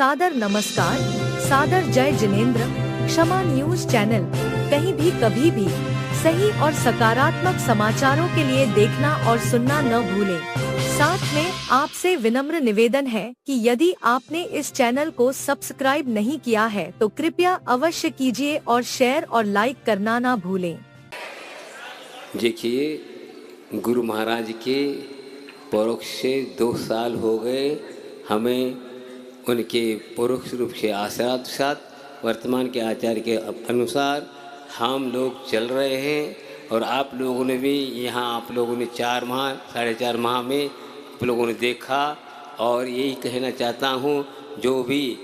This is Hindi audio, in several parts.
सादर नमस्कार, सादर जय जिनेंद्र। क्षमा न्यूज चैनल कहीं भी कभी भी सही और सकारात्मक समाचारों के लिए देखना और सुनना न भूलें। साथ में आपसे विनम्र निवेदन है कि यदि आपने इस चैनल को सब्सक्राइब नहीं किया है तो कृपया अवश्य कीजिए और शेयर और लाइक करना ना भूलें। देखिए, गुरु महाराज के परोक्ष से 2 साल हो गए। हमें उनके परोक्ष रूप से आशीर्वाद के साथ वर्तमान के आचार्य के अनुसार हम लोग चल रहे हैं। और आप लोगों ने भी यहाँ आप लोगों ने 4 माह 4.5 माह में आप लोगों ने देखा। और यही कहना चाहता हूँ, जो भी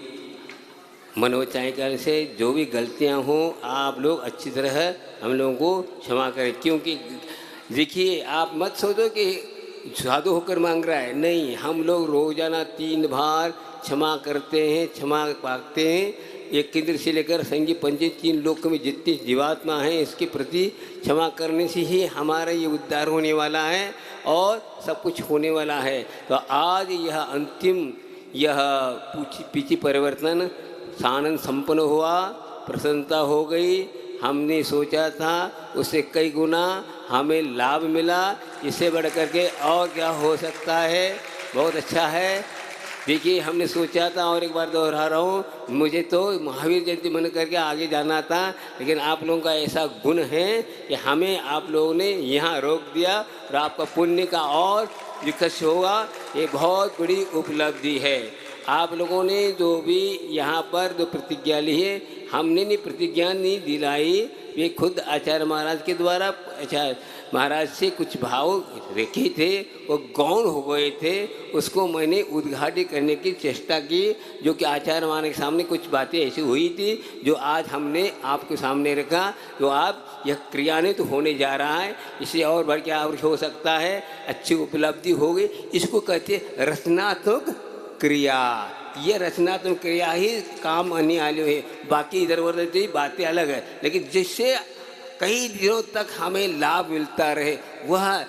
मनोचायन से जो भी गलतियाँ हों आप लोग अच्छी तरह हम लोगों को क्षमा करें। क्योंकि देखिए, आप मत सोचो कि साधु होकर मांग रहा है, नहीं, हम लोग रोजाना 3 बार क्षमा करते हैं, क्षमा पाते हैं। एक केंद्र से लेकर संगी पंजी 3 लोक में जितनी जीवात्मा है इसके प्रति क्षमा करने से ही हमारा ये उद्धार होने वाला है और सब कुछ होने वाला है। तो आज यह अंतिम यह पीछे परिवर्तन आनंद संपन्न हुआ, प्रसन्नता हो गई। हमने सोचा था उससे कई गुना हमें लाभ मिला। इससे बढ़ करके और क्या हो सकता है। बहुत अच्छा है। देखिए, हमने सोचा था, और एक बार दोहरा रहा हूँ, मुझे तो महावीर जयंती मन करके आगे जाना था, लेकिन आप लोगों का ऐसा गुण है कि हमें आप लोगों ने यहाँ रोक दिया और आपका पुण्य का और विकास होगा। ये बहुत बड़ी उपलब्धि है। आप लोगों ने जो भी यहाँ पर जो प्रतिज्ञा ली है, हमने नहीं प्रतिज्ञा नहीं दिलाई, ये खुद आचार्य महाराज के द्वारा आचार्य महाराज से कुछ भाव रखे थे, वो गौण हो गए थे। उसको मैंने उद्घाटित करने की चेष्टा की, जो कि आचार्य महाराज के सामने कुछ बातें ऐसी हुई थी जो आज हमने आपके सामने रखा। तो आप यह क्रियान्वित होने जा रहा है, इससे और बढ़ के और हो सकता है, अच्छी उपलब्धि होगी। इसको कहते रचनात्मक क्रिया। ये रचनात्मक क्रिया ही काम आने वाली है। बाकी इधर उधर की बातें अलग है, लेकिन जिससे कई दिनों तक हमें लाभ मिलता रहे, वह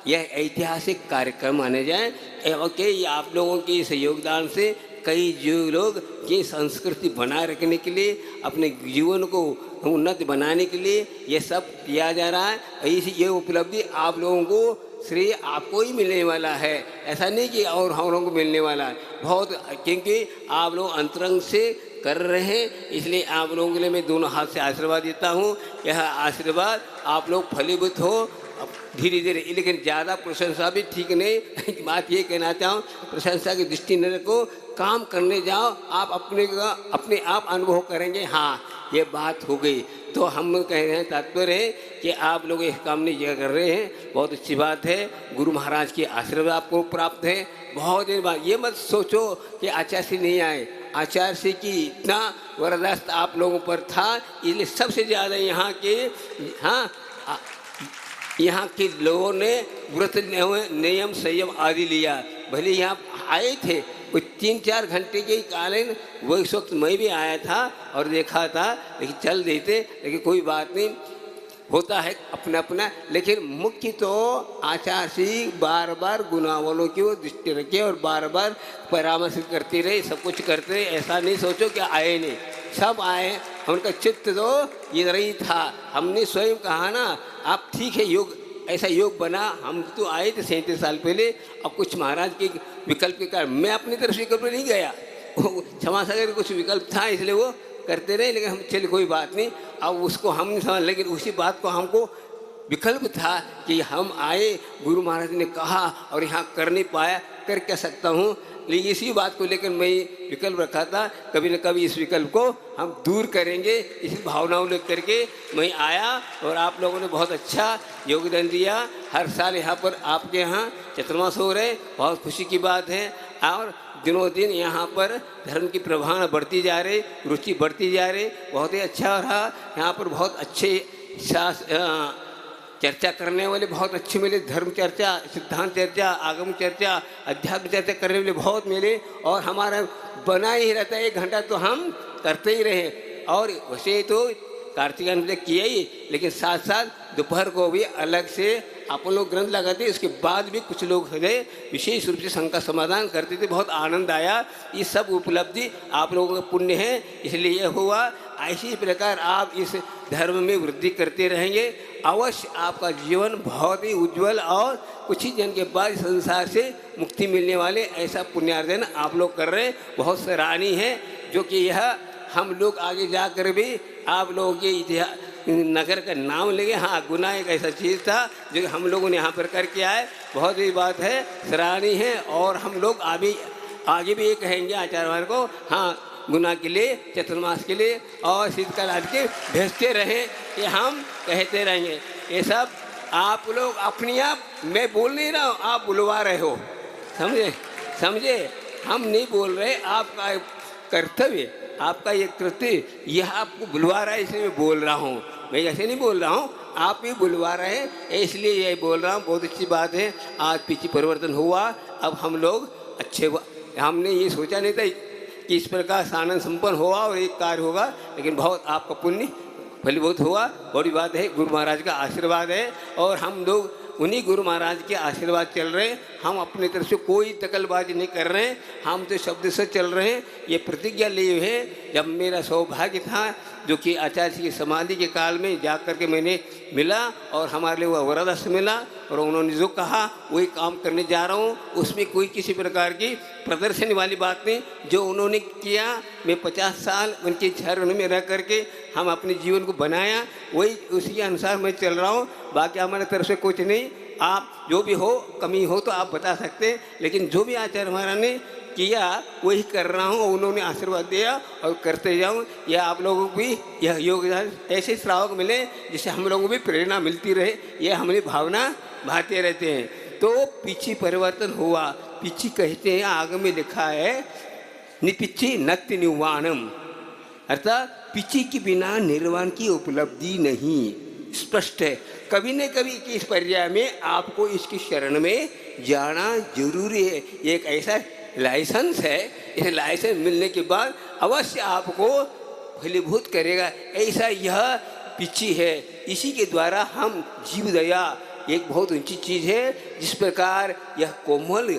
यह ऐतिहासिक कार्यक्रम माने जाए। एवं कि आप लोगों के इस योगदान से कई जो लोग ये संस्कृति बनाए रखने के लिए, अपने जीवन को उन्नत बनाने के लिए ये सब किया जा रहा है। ये उपलब्धि आप लोगों को श्रेय आपको ही मिलने वाला है, ऐसा नहीं कि और हम लोगों को मिलने वाला है। बहुत, क्योंकि आप लोग अंतरंग से कर रहे हैं, इसलिए आप लोगों के लिए मैं दोनों हाथ से आशीर्वाद देता हूँ। यह आशीर्वाद आप लोग फलीभूत हो धीरे धीरे। लेकिन ज़्यादा प्रशंसा भी ठीक नहीं। बात ये कहना चाहूँ, प्रशंसा की दृष्टि न रखो, काम करने जाओ, आप अपने आप अनुभव करेंगे, हाँ ये बात हो गई। तो हम कह रहे हैं, तात्पर्य है कि आप लोग इस काम नहीं कर रहे हैं, बहुत अच्छी बात है। गुरु महाराज की आशीर्वाद आपको प्राप्त है। बहुत दिन बाद ये मत सोचो कि आचार्य से नहीं आए, आचार्य से कि इतना वरदास्त आप लोगों पर था, इसलिए सबसे ज़्यादा यहाँ के लोगों ने व्रत नियम संयम आदि लिया। भले यहाँ आए थे कोई 3-4 घंटे के कालीन, वो इस वक्त मैं भी आया था और देखा था, लेकिन चल देते, लेकिन कोई बात नहीं, होता है अपना अपना। लेकिन मुख्य तो आचार्य से बार बार गुनाहों की वो दृष्टि रखे और बार बार परामर्श करते रहे, सब कुछ करते रहे। ऐसा नहीं सोचो कि आए नहीं, सब आए। उनका चित्त तो इधर ही था। हमने स्वयं कहा ना, आप ठीक है, योग ऐसा योग बना। हम तो आए थे 37 साल पहले, अब कुछ महाराज के विकल्प के कारण मैं अपनी तरफ से विकल्प नहीं गया, क्षमा सागर कुछ विकल्प था इसलिए वो करते रहे। लेकिन हम चले कोई बात नहीं, अब उसको हम नहीं समझ, लेकिन उसी बात को हमको विकल्प था कि हम आए, गुरु महाराज ने कहा और यहाँ कर नहीं पाया, कर क्या सकता हूँ। लेकिन इसी बात को लेकर मैं विकल्प रखा था, कभी न कभी इस विकल्प को हम दूर करेंगे, इसी भावनाओं लेकर के मैं आया। और आप लोगों ने बहुत अच्छा योगदान दिया। हर साल यहाँ पर आपके यहाँ चतुर्मास हो रहे, बहुत खुशी की बात है। और दिनों दिन यहाँ पर धर्म की प्रभावना बढ़ती जा रही, रुचि बढ़ती जा रही, बहुत ही अच्छा रहा। यहाँ पर बहुत अच्छे चर्चा करने वाले बहुत अच्छे मिले, धर्म चर्चा, सिद्धांत चर्चा, आगम चर्चा, अध्यात्म चर्चा करने वाले बहुत मिले। और हमारा बना ही रहता है 1 घंटा तो हम करते ही रहे। और वैसे तो कार्तिक में किया ही, लेकिन साथ साथ दोपहर को भी अलग से अपन लोग ग्रंथ लगाते, इसके बाद भी कुछ लोग है विशेष रूप से शंका समाधान करते थे। बहुत आनंद आया। ये सब उपलब्धि आप लोगों का पुण्य है, इसलिए यह हुआ। ऐसी प्रकार आप इस धर्म में वृद्धि करते रहेंगे, अवश्य आपका जीवन बहुत ही उज्जवल और कुछ ही दिन के बाद संसार से मुक्ति मिलने वाले ऐसा पुण्यार्जन आप लोग कर रहे हैं। बहुत सराहनीय है, जो कि यह हम लोग आगे जाकर भी आप लोगों के इतिहास नगर का नाम लेंगे। हाँ, गुना एक ऐसा चीज़ था जो हम लोगों ने यहाँ पर करके आए, बहुत ही बात है, सराहनीय है। और हम लोग आगे भी ये कहेंगे आचार्य को, हाँ गुना के लिए, चतुर्मास के लिए और शीतकाल आदि के भेजते रहें, ये हम कहते रहेंगे। ये सब आप लोग अपने आप, मैं बोल नहीं रहा हूँ, आप बुलवा रहे हो, समझे, हम नहीं बोल रहे। आपका कर्तव्य, आपका ये कृत्य, यह आपको बुलवा रहा है, इसलिए मैं बोल रहा हूँ। मैं ऐसे नहीं बोल रहा हूँ, आप ही बुलवा रहे हैं, इसलिए यही बोल रहा हूँ। बहुत अच्छी बात है, आज पीछे परिवर्तन हुआ। अब हम लोग हमने ये सोचा नहीं था कि इस प्रकार सानंद संपन्न हुआ और एक कार्य होगा, लेकिन बहुत आपका पुण्य फलीभूत हुआ। बड़ी बात है, गुरु महाराज का आशीर्वाद है और हम लोग उन्हीं गुरु महाराज के आशीर्वाद चल रहे हैं। हम अपनी तरफ से कोई दखलबाजी नहीं कर रहे हैं, हम तो शब्द से चल रहे हैं। ये प्रतिज्ञा लिए हुए, जब मेरा सौभाग्य था जो कि आचार्य जी की समाधि के काल में जा कर के मैंने मिला और हमारे लिए वह वरदास मिला और उन्होंने जो कहा वही काम करने जा रहा हूँ। उसमें कोई किसी प्रकार की प्रदर्शनी वाली बात नहीं। जो उन्होंने किया, मैं 50 साल उनके चरण में रह करके हम अपने जीवन को बनाया, वही उसी के अनुसार मैं चल रहा हूँ। बाकी हमारे तरफ से कुछ नहीं। आप जो भी हो, कमी हो तो आप बता सकते हैं, लेकिन जो भी आचार्य महाराज ने किया वही कर रहा हूँ और उन्होंने आशीर्वाद दिया और करते जाऊँ। यह आप लोगों को भी यह योगदान ऐसे श्रावक मिले जिससे हम लोगों को भी प्रेरणा मिलती रहे, यह हमारी भावना भाते रहते हैं। तो पीछे परिवर्तन हुआ। पीछे कहते हैं, आगे में लिखा है निपिछी नत्य निर्वाणम, अर्थात पीछे के बिना निर्वाण की उपलब्धि नहीं। स्पष्ट है, कभी न कभी की इस पर्याय में आपको इसकी शरण में जाना जरूरी है। एक ऐसा लाइसेंस है, इस लाइसेंस मिलने के बाद अवश्य आपको फलीभूत करेगा। ऐसा यह पीछे है, इसी के द्वारा हम जीव दया एक बहुत ऊंची चीज़ है। जिस प्रकार यह कोमल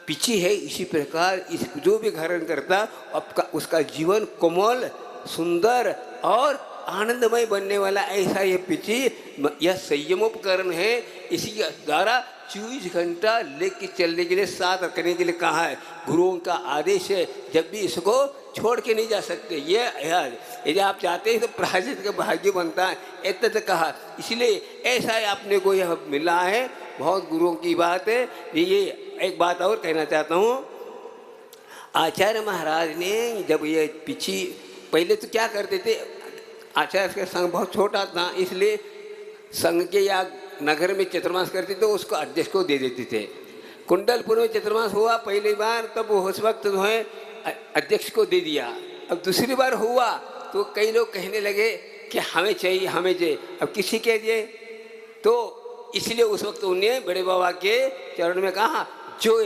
पीछे है, इसी प्रकार इस जो भी धारण करता उसका जीवन कोमल, सुंदर और आनंदमय बनने वाला, ऐसा ये पीछे यह संयमोपकरण है। इसी के द्वारा 24 घंटा लेके चलने के लिए, साथ रखने के लिए कहा है। गुरुओं का आदेश है, जब भी इसको छोड़ के नहीं जा सकते। ये यदि आप चाहते हैं तो प्रायश्चित का भाग्य बनता है, इतना तक कहा। इसलिए ऐसा है, अपने को यह मिला है, बहुत गुरुओं की बात है। ये एक बात और कहना चाहता हूँ, आचार्य महाराज ने जब ये पीछे पहले तो क्या करते थे, आचार्य का संघ बहुत छोटा था, इसलिए संघ के या नगर में चतुर्मास करते तो उसको अध्यक्ष को दे देते थे। कुंडलपुर में चतुर्मास हुआ पहली बार, तब उस वक्त जो है अध्यक्ष को दे दिया। अब दूसरी बार हुआ तो कई लोग कहने लगे कि हमें चाहिए, हमें चाहिए। अब किसी के दिए तो इसलिए उस वक्त उन्हें बड़े बाबा के चरण में कहा, जो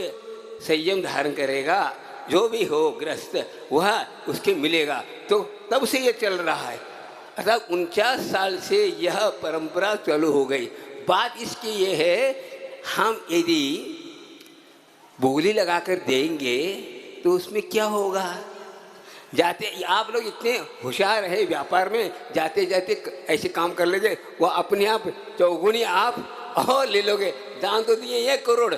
संयम धारण करेगा, जो भी हो ग्रस्त, वह उसके मिलेगा। तो तब से ये चल रहा है, अर्थात 49 साल से यह परंपरा चालू हो गई। बात इसकी ये है, हम यदि बोली लगाकर देंगे तो उसमें क्या होगा। जाते आप लोग इतने होशियार है व्यापार में, जाते जाते ऐसे काम कर लेंगे, वो अपने आप चौगुनी आप और ले लोगे। दान तो दिए 1 करोड़,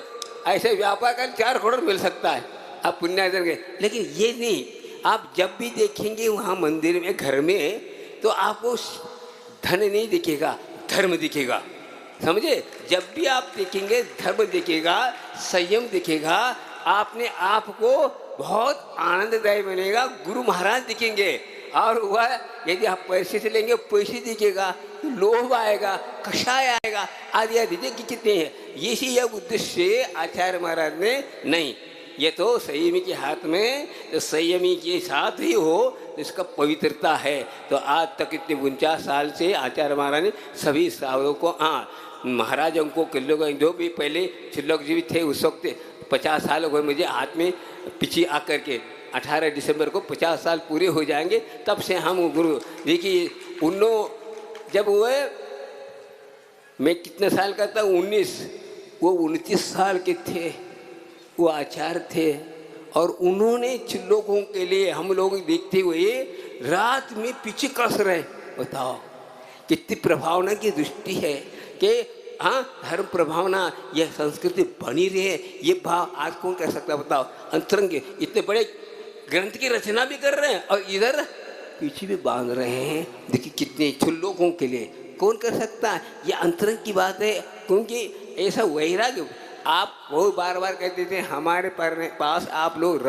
ऐसे व्यापार का 4 करोड़ मिल सकता है, आप पुण्यार्जन के। लेकिन ये नहीं, आप जब भी देखेंगे वहाँ मंदिर में, घर में, तो आपको धन नहीं दिखेगा, धर्म दिखेगा। समझे, जब भी आप देखेंगे धर्म दिखेगा, संयम दिखेगा, आपने आप को बहुत आनंददायी बनेगा। गुरु महाराज दिखेंगे और वह यदि आप पैसे से लेंगे, पैसे दिखेगा, लोभ आएगा, कषाय आएगा, आदि आदि कितने हैं। इसी यह उद्देश्य आचार्य महाराज ने नहीं, ये तो संयमी के हाथ में, तो संयमी के साथ ही हो तो इसका पवित्रता है। तो आज तक इतने 49 साल से आचार्य महाराज ने सभी श्रावकों को, महाराजों को, किल्लों, जो भी पहले छिल्लोक जीवित थे उस वक्त 50 साल हो गए मुझे हाथ में पीछे आकर के। 18 दिसंबर को 50 साल पूरे हो जाएंगे, तब से हम गुरु देखिए। उन्हों जब हुए मैं कितने साल का था? 19। वो 29 साल के थे, वो आचार्य थे, और उन्होंने लोगों के लिए हम लोग देखते हुए रात में पीछे कस रहे। बताओ कितनी प्रभावना की दृष्टि है कि हाँ, धर्म प्रभावना, यह संस्कृति बनी रहे। ये भाव आज कौन कर सकता है? बताओ। अंतरंग इतने बड़े ग्रंथ की रचना भी कर रहे हैं और इधर पीछे भी बांध रहे हैं। देखिए कितने लोगों के लिए कौन कर सकता है? ये अंतरंग की बात है, क्योंकि ऐसा वैराग्य आप बहुत बार बार कहते थे हमारे पास आप लोग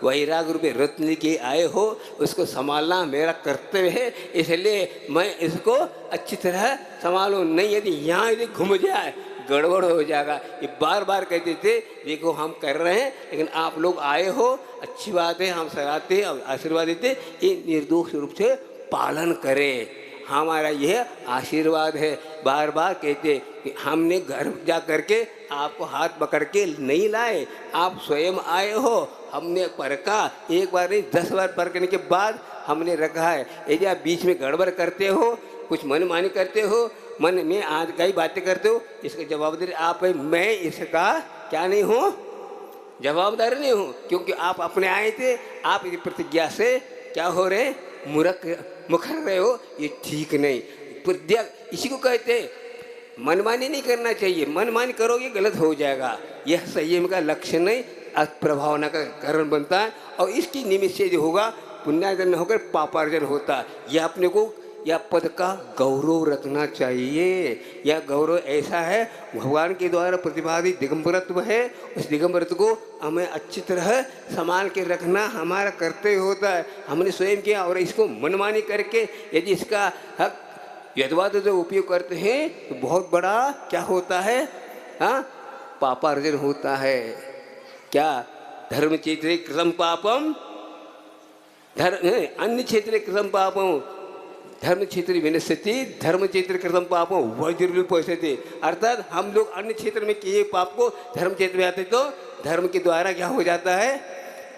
वैराग्य रूपी रत्न लेके आए हो, उसको संभालना मेरा कर्तव्य है, इसलिए मैं इसको अच्छी तरह संभालूं। नहीं, यदि यहाँ यदि घूम जाए गड़बड़ हो जाएगा। ये बार बार कहते थे देखो हम कर रहे हैं, लेकिन आप लोग आए हो, अच्छी बात है, हम सराहते और आशीर्वाद देते, ये निर्दोष रूप से पालन करें, हमारा यह आशीर्वाद है। बार बार कहते कि हमने घर जा करके आपको हाथ पकड़ के नहीं लाए, आप स्वयं आए हो, हमने परखा, एक बार नहीं 10 बार परखने के बाद हमने रखा है। यदि आप बीच में गड़बड़ करते हो, कुछ मनमानी करते हो, मन में आज कई बातें करते हो, इसका जवाबदारी आप है। मैं इसका क्या नहीं हूँ? जवाबदार नहीं हूँ, क्योंकि आप अपने आए थे, आप इस प्रतिज्ञा से क्या हो रहे? मुखर रहे हो, ये ठीक नहीं। प्रतिज्ञा इसी को कहते हैं, मनमानी नहीं करना चाहिए। मनमानी करोगे गलत हो जाएगा। यह संयम का लक्षण नहीं, प्रभावना का कारण बनता है, और इसकी निमित्त से जो होगा पुण्यार्जन होकर पापार्जन होता है। यह अपने को यह पद का गौरव रखना चाहिए। यह गौरव ऐसा है, भगवान के द्वारा प्रतिपादित दिगंबरत्व है, उस दिगंबरत्व को हमें अच्छी तरह संभाल के रखना हमारा कर्तव्य होता है। हमने स्वयं किया, और इसको मनमानी करके यदि इसका हक यथवाद जो उपयोग करते हैं तो बहुत बड़ा क्या होता है? हाँ, पापार्जन होता है। क्या? धर्म क्षेत्रे कृतं पापम, अन्य क्षेत्रे कृतं पापम, धर्म क्षेत्र विनश्यति, धर्म क्षेत्र कृतं पापम वज्ररूपस्यते। अर्थात हम लोग अन्य क्षेत्र में किए पाप को धर्म क्षेत्र में आते तो धर्म के द्वारा क्या हो जाता है?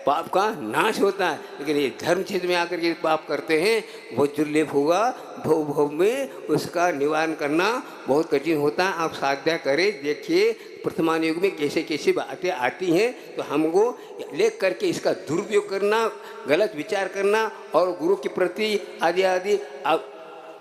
पाप का नाश होता है। लेकिन ये धर्म क्षेत्र में आकर के पाप करते हैं, वज्रलेप होगा, भव भव में उसका निवारण करना बहुत कठिन होता है। आप साध्या करें, देखिए वर्तमान युग में कैसे कैसे बातें आती हैं, तो हमको लेख करके इसका दुरुपयोग करना, गलत विचार करना और गुरु के प्रति आदि आदि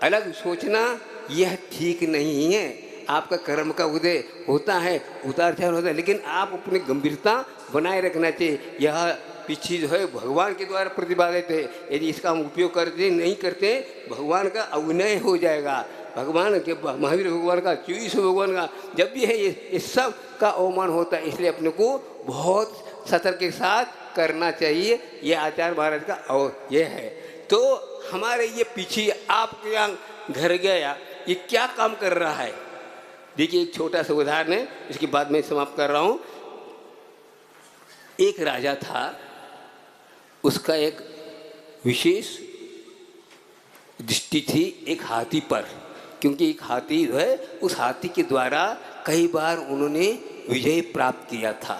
अलग सोचना, यह ठीक नहीं है। आपका कर्म का उदय होता है, उतार चढ़ाव होता है, लेकिन आप अपनी गंभीरता बनाए रखना चाहिए। यह पीछे जो है भगवान के द्वारा प्रतिपादित है, यदि इसका हम उपयोग करते नहीं करते, भगवान का अविनय हो जाएगा। भगवान के महावीर भगवान का 24 भगवान का जब भी है ये सब का अवमान होता है, इसलिए अपने को बहुत सतर्क के साथ करना चाहिए। ये आचार्य महाराज का और ये है। तो हमारे ये पीछे आपके यहाँ घर गया, ये क्या काम कर रहा है? देखिए एक छोटा सा उदाहरण है, इसके बाद मैं समाप्त कर रहा हूँ। एक राजा था, उसका एक विशेष दृष्टि थी एक हाथी पर, क्योंकि एक हाथी जो है, उस हाथी के द्वारा कई बार उन्होंने विजय प्राप्त किया था,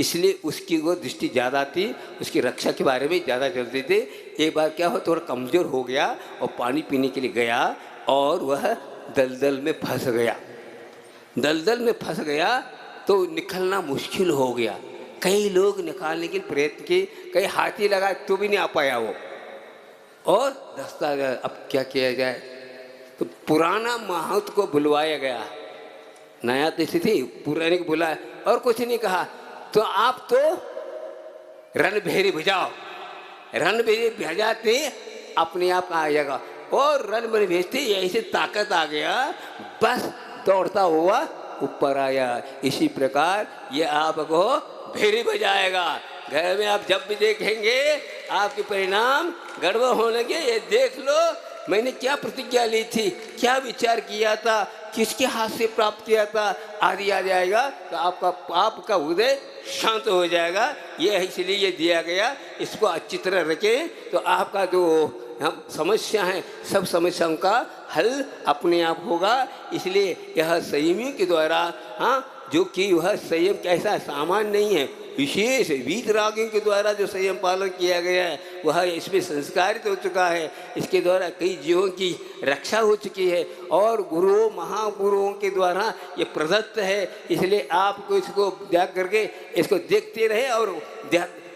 इसलिए उसकी वो दृष्टि ज़्यादा थी, उसकी रक्षा के बारे में ज़्यादा चलते थे। एक बार क्या हुआ, थोड़ा कमज़ोर हो गया और पानी पीने के लिए गया और वह दलदल में फंस गया। दलदल में फंस गया तो निकलना मुश्किल हो गया। कई लोग निकालने के प्रयत्न किए, कई हाथी लगा तो भी नहीं आ पाया वो, और दस्ता गया। अब क्या किया जाए? तो पुराना महंत को बुलवाया गया। नया तो थी, पुराने को बुलाया और कुछ नहीं कहा, तो आप तो रणभेरी भेजाओ। रणभेरी भेजाते अपने आप आ जाएगा, और रणभेरी भेजते ऐसे ताकत आ गया, बस दौड़ता हुआ ऊपर आया। इसी प्रकार ये आपको भेरी बजाएगा। घर में आप जब भी देखेंगे आपके परिणाम गड़बड़ होने के, ये देख लो मैंने क्या प्रतिज्ञा ली थी, क्या विचार किया था, किसके हाथ से प्राप्त किया था, आदि आ जाएगा। तो आपका पाप का उदय शांत हो जाएगा। ये इसलिए ये दिया गया, इसको अच्छी तरह रखें तो आपका जो हम समस्या है, सब समस्याओं का हल अपने आप होगा। इसलिए यह संयमियों के द्वारा हाँ जो कि वह संयम कैसा सामान नहीं है, विशेष वीतरागों के द्वारा जो संयम पालन किया गया है वह इसमें संस्कारित हो चुका है। इसके द्वारा कई जीवों की रक्षा हो चुकी है और गुरुओं महागुरुओं के द्वारा ये प्रदत्त है। इसलिए आपको इसको त्याग करके इसको देखते रहे और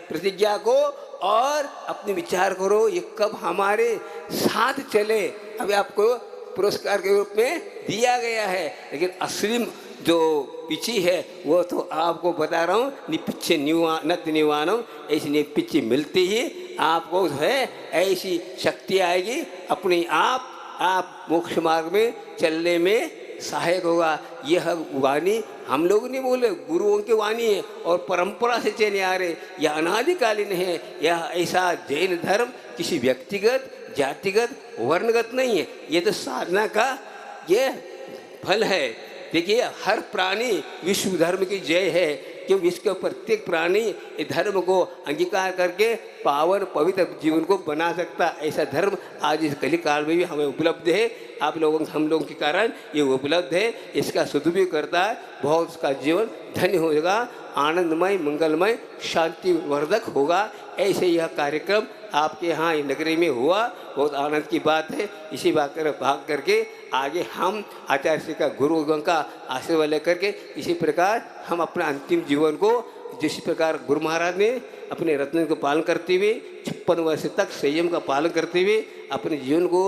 प्रतिज्ञा को और अपने विचार करो ये कब हमारे साथ चले। अभी आपको पुरस्कार के रूप में दिया गया है, लेकिन असली जो पिछी है वो तो आपको बता रहा हूँ, निपिच्छे नत निवानम, ऐसी निपिच्छी मिलती ही आपको जो है ऐसी शक्ति आएगी, अपने आप मोक्ष मार्ग में चलने में सहायक होगा। यह वाणी हम लोग नहीं बोले, गुरुओं की वाणी है और परंपरा से चले आ रहे, यह अनादिकालीन है। यह ऐसा जैन धर्म किसी व्यक्तिगत जातिगत वर्णगत नहीं है, ये तो साधना का ये फल है। देखिए हर प्राणी विश्व धर्म की जय है, क्योंकि इसके प्रत्येक प्राणी इस धर्म को अंगीकार करके पावन पवित्र जीवन को बना सकता। ऐसा धर्म आज इस कली काल में भी हमें उपलब्ध है। आप लोगों हम लोगों के कारण ये उपलब्ध है, इसका सदुपयोग करता है, बहुत उसका जीवन धन्य होगा, आनंदमय मंगलमय शांतिवर्धक होगा। ऐसे यह कार्यक्रम आपके यहाँ नगरी में हुआ, बहुत आनंद की बात है। इसी बात कर भाग करके आगे हम आचार्य श्री का गुरुगण का आशीर्वाद लेकर के इसी प्रकार हम अपना अंतिम जीवन को जिस प्रकार गुरु महाराज ने अपने रत्न को पालन करते हुए 56 वर्ष तक संयम का पालन करते हुए अपने जीवन को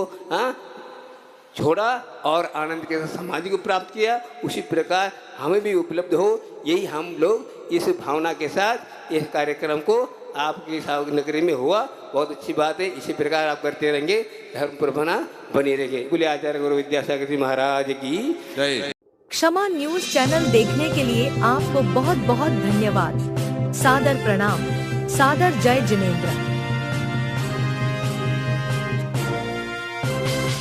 छोड़ा और आनंद के साथ समाधि को प्राप्त किया, उसी प्रकार हमें भी उपलब्ध हो। यही हम लोग इस भावना के साथ इस कार्यक्रम को आपकी नगरी में हुआ, बहुत अच्छी बात है। इसी प्रकार आप करते रहेंगे, धर्म पर बनी रहेंगे। बोले आचार्य गुरु विद्यासागर जी महाराज की जय। क्षमा न्यूज चैनल देखने के लिए आपको बहुत बहुत धन्यवाद। सादर प्रणाम। सादर जय जिनेंद्र।